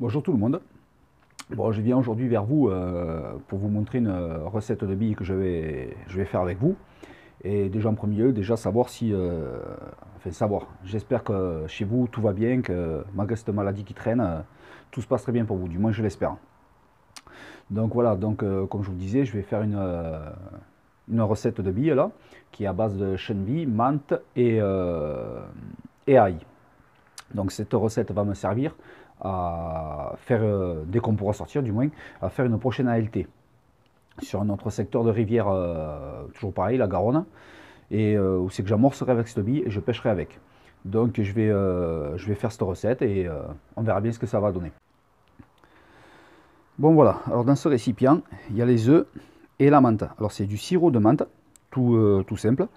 Bonjour tout le monde. Bon, je viens aujourd'hui vers vous pour vous montrer une recette de billes que je vais faire avec vous. Et déjà en premier lieu, déjà savoir si, j'espère que chez vous tout va bien, que malgré cette maladie qui traîne, tout se passe très bien pour vous, du moins je l'espère. Donc voilà, comme je vous disais, je vais faire une recette de billes là, qui est à base de chenille, menthe et ail. Donc cette recette va me servir à faire, dès qu'on pourra sortir du moins, à faire une prochaine ALT sur notre secteur de rivière, toujours pareil, la Garonne, et où c'est que j'amorcerai avec cette bille et je pêcherai avec. Donc je vais faire cette recette et on verra bien ce que ça va donner. Bon voilà, alors dans ce récipient, il y a les œufs et la menthe. Alors c'est du sirop de menthe, tout simple.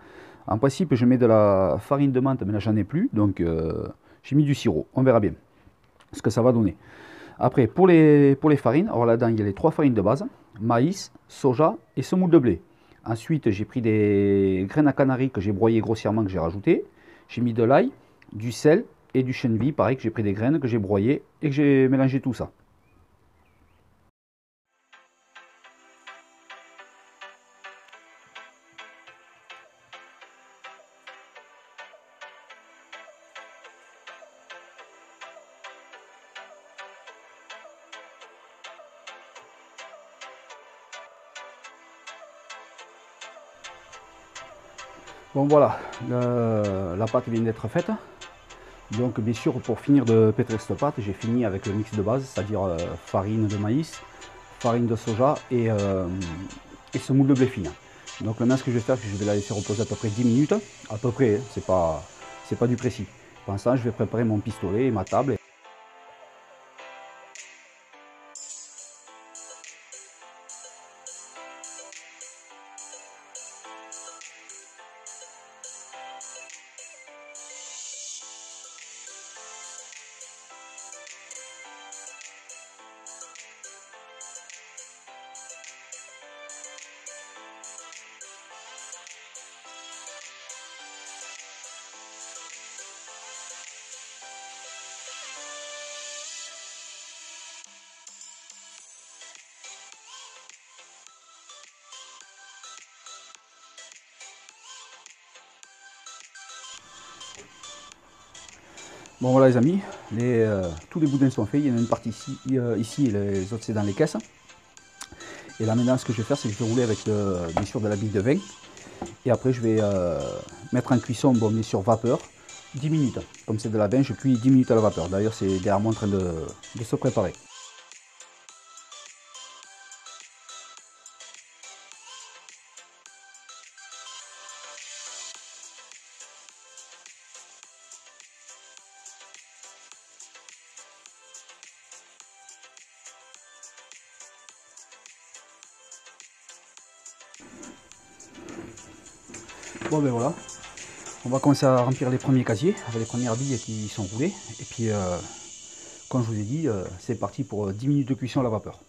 En principe, je mets de la farine de menthe, mais là j'en ai plus, donc j'ai mis du sirop. On verra bien ce que ça va donner. Après, pour les farines, alors là-dedans, il y a les 3 farines de base, maïs, soja et semoule de blé. Ensuite, j'ai pris des graines à canaries que j'ai broyées grossièrement, que j'ai rajouté. J'ai mis de l'ail, du sel et du chènevis, pareil, que j'ai pris des graines, que j'ai broyées et que j'ai mélangé tout ça. Bon voilà, la pâte vient d'être faite. Donc bien sûr, pour finir de pétrir cette pâte, j'ai fini avec le mix de base, c'est-à-dire farine de maïs, farine de soja et semoule de blé fine. Donc maintenant ce que je vais faire, c'est que je vais la laisser reposer à peu près 10 minutes, à peu près, hein, c'est pas du précis. Pendant ça, je vais préparer mon pistolet et ma table. Bon voilà les amis, tous les boudins sont faits, il y en a une partie ici et les autres c'est dans les caisses. Et là maintenant ce que je vais faire, c'est que je vais rouler avec bien sûr de la bille de vin. Et après je vais mettre en cuisson, bon bien sûr vapeur, 10 minutes. Comme c'est de la vin, je cuis 10 minutes à la vapeur. D'ailleurs c'est derrière moi en train de se préparer. Bon ben voilà, on va commencer à remplir les premiers casiers avec les premières billes qui sont roulées. Et puis comme je vous ai dit, c'est parti pour 10 minutes de cuisson à la vapeur.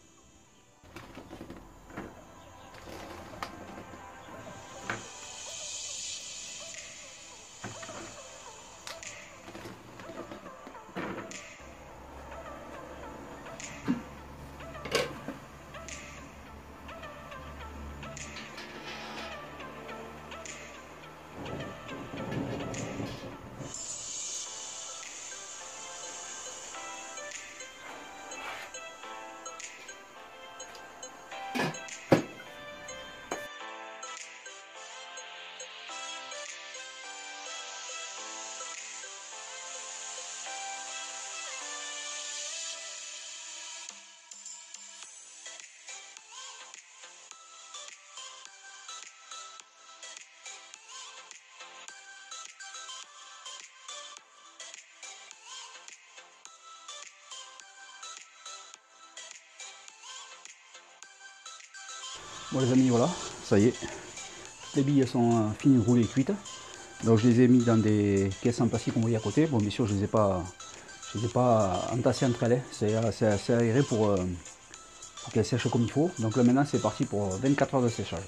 Bon les amis, voilà, ça y est, toutes les billes sont finies, roulées et cuites. Donc je les ai mis dans des caisses en plastique qu'on voit à côté. Bon bien sûr je les ai pas entassées entre elles, c'est assez aéré pour qu'elles sèchent comme il faut. Donc là maintenant c'est parti pour 24 heures de séchage.